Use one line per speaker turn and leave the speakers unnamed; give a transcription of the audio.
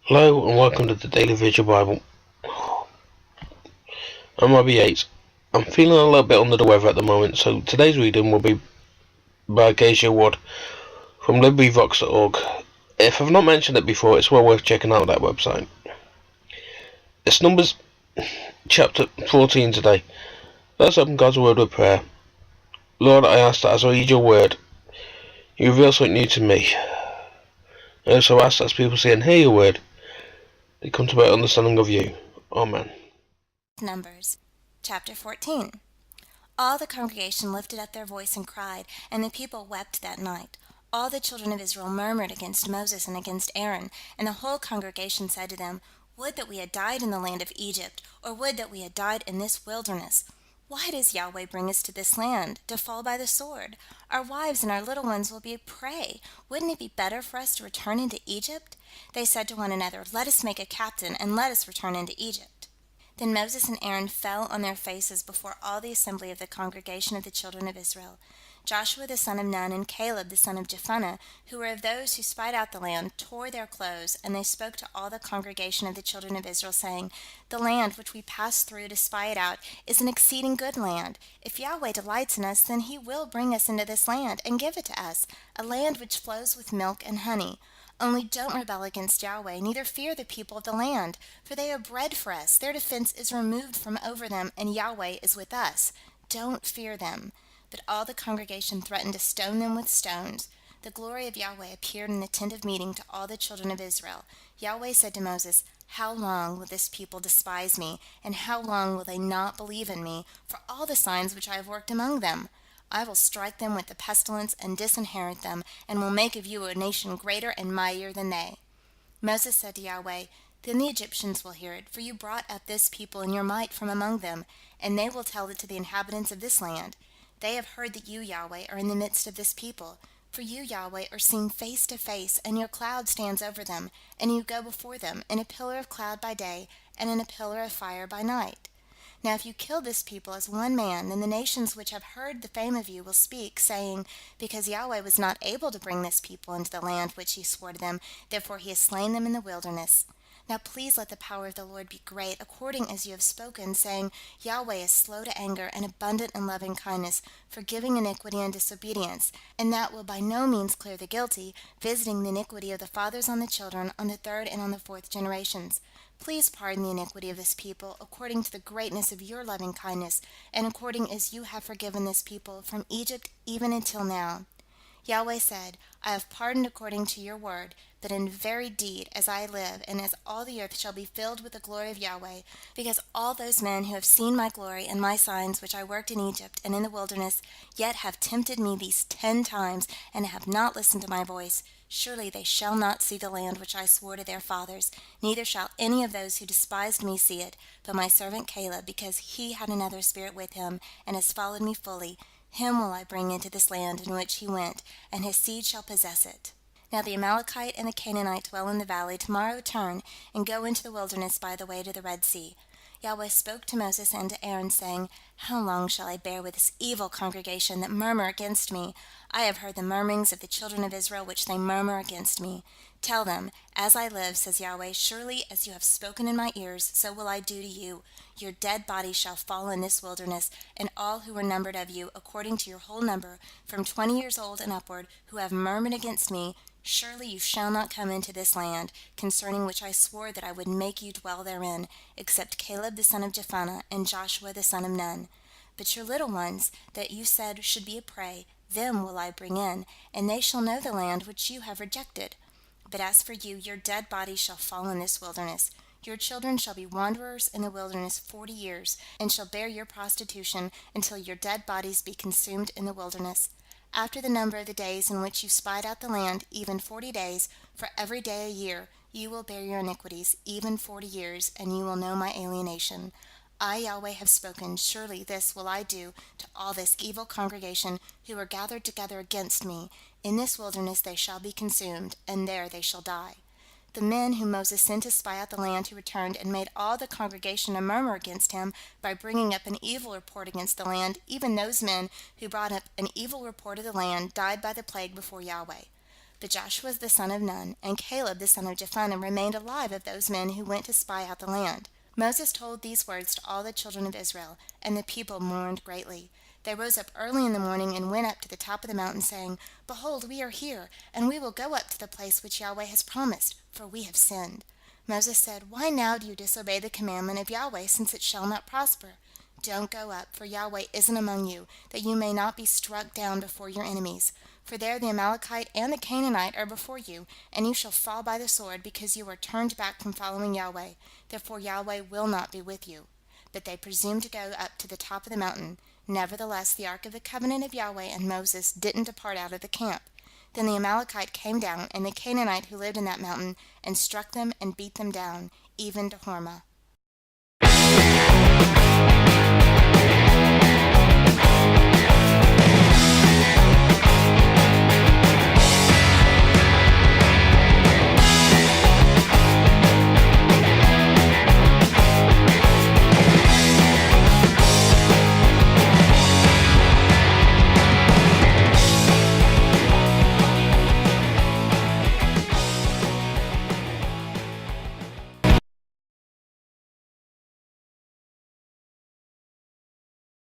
Hello and welcome to the Daily Vigil Bible. I'm Robbie Yates. I'm feeling a little bit under the weather at the moment, so today's reading will be by Acacia Wood from LibriVox.org. If I've not mentioned it before, it's well worth checking out that website. It's Numbers chapter 14 today. Let's open God's Word with prayer. Lord, I ask that as I read your word, you reveal something new to me. I also ask that as people see and hear your word, they come to a better understanding of you. Amen.
Numbers chapter 14. All the congregation lifted up their voice and cried, and the people wept that night. All the children of Israel murmured against Moses and against Aaron, and the whole congregation said to them, Would that we had died in the land of Egypt, or would that we had died in this wilderness. Why does Yahweh bring us to this land, to fall by the sword? Our wives and our little ones will be a prey. Wouldn't it be better for us to return into Egypt? They said to one another, Let us make a captain, and let us return into Egypt. Then Moses and Aaron fell on their faces before all the assembly of the congregation of the children of Israel. Joshua the son of Nun and Caleb the son of Jephunneh, who were of those who spied out the land, tore their clothes, and they spoke to all the congregation of the children of Israel, saying, The land which we passed through to spy it out is an exceeding good land. If Yahweh delights in us, then he will bring us into this land, and give it to us, a land which flows with milk and honey. Only don't rebel against Yahweh, neither fear the people of the land, for they are bread for us. Their defense is removed from over them, and Yahweh is with us. Don't fear them. But all the congregation threatened to stone them with stones. The glory of Yahweh appeared in the tent of meeting to all the children of Israel. Yahweh said to Moses, How long will this people despise me, and how long will they not believe in me, for all the signs which I have worked among them? I will strike them with the pestilence and disinherit them, and will make of you a nation greater and mightier than they. Moses said to Yahweh, Then the Egyptians will hear it, for you brought up this people in your might from among them, and they will tell it to the inhabitants of this land. They have heard that you, Yahweh, are in the midst of this people. For you, Yahweh, are seen face to face, and your cloud stands over them, and you go before them in a pillar of cloud by day, and in a pillar of fire by night. Now if you kill this people as one man, then the nations which have heard the fame of you will speak, saying, Because Yahweh was not able to bring this people into the land which he swore to them, therefore he has slain them in the wilderness. Now please let the power of the Lord be great, according as you have spoken, saying, Yahweh is slow to anger and abundant in loving kindness, forgiving iniquity and disobedience, and that will by no means clear the guilty, visiting the iniquity of the fathers on the children, on the third and on the fourth generations. Please pardon the iniquity of this people, according to the greatness of your loving kindness, and according as you have forgiven this people from Egypt even until now. Yahweh said, I have pardoned according to your word, but in very deed, as I live, and as all the earth shall be filled with the glory of Yahweh, because all those men who have seen my glory and my signs which I worked in Egypt and in the wilderness, yet have tempted me these 10 times, and have not listened to my voice, surely they shall not see the land which I swore to their fathers, neither shall any of those who despised me see it, but my servant Caleb, because he had another spirit with him, and has followed me fully, him will I bring into this land in which he went, and his seed shall possess it. Now the Amalekite and the Canaanite dwell in the valley. Tomorrow turn, and go into the wilderness by the way to the Red Sea. Yahweh spoke to Moses and to Aaron, saying, How long shall I bear with this evil congregation that murmur against me? I have heard the murmurings of the children of Israel which they murmur against me. Tell them, As I live, says Yahweh, surely as you have spoken in my ears, so will I do to you. Your dead bodies shall fall in this wilderness, and all who were numbered of you, according to your whole number, from 20 years old and upward, who have murmured against me, surely you shall not come into this land, concerning which I swore that I would make you dwell therein, except Caleb the son of Jephunneh and Joshua the son of Nun. But your little ones, that you said should be a prey, them will I bring in, and they shall know the land which you have rejected. But as for you, your dead bodies shall fall in this wilderness. Your children shall be wanderers in the wilderness 40 years, and shall bear your prostitution until your dead bodies be consumed in the wilderness. After the number of the days in which you spied out the land, even 40 days, for every day a year, you will bear your iniquities, even 40 years, and you will know my alienation. I, Yahweh, have spoken. Surely this will I do to all this evil congregation who are gathered together against me. In this wilderness they shall be consumed, and there they shall die. The men whom Moses sent to spy out the land who returned and made all the congregation to murmur against him by bringing up an evil report against the land, even those men who brought up an evil report of the land, died by the plague before Yahweh. But Joshua the son of Nun, and Caleb the son of Jephunneh, remained alive of those men who went to spy out the land. Moses told these words to all the children of Israel, and the people mourned greatly. They rose up early in the morning and went up to the top of the mountain, saying, Behold, we are here, and we will go up to the place which Yahweh has promised, for we have sinned. Moses said, Why now do you disobey the commandment of Yahweh, since it shall not prosper? Don't go up, for Yahweh isn't among you, that you may not be struck down before your enemies. For there the Amalekite and the Canaanite are before you, and you shall fall by the sword, because you are turned back from following Yahweh. Therefore Yahweh will not be with you. But they presumed to go up to the top of the mountain. Nevertheless, the ark of the covenant of Yahweh and Moses didn't depart out of the camp. Then the Amalekite came down, and the Canaanite who lived in that mountain, and struck them and beat them down, even to Hormah.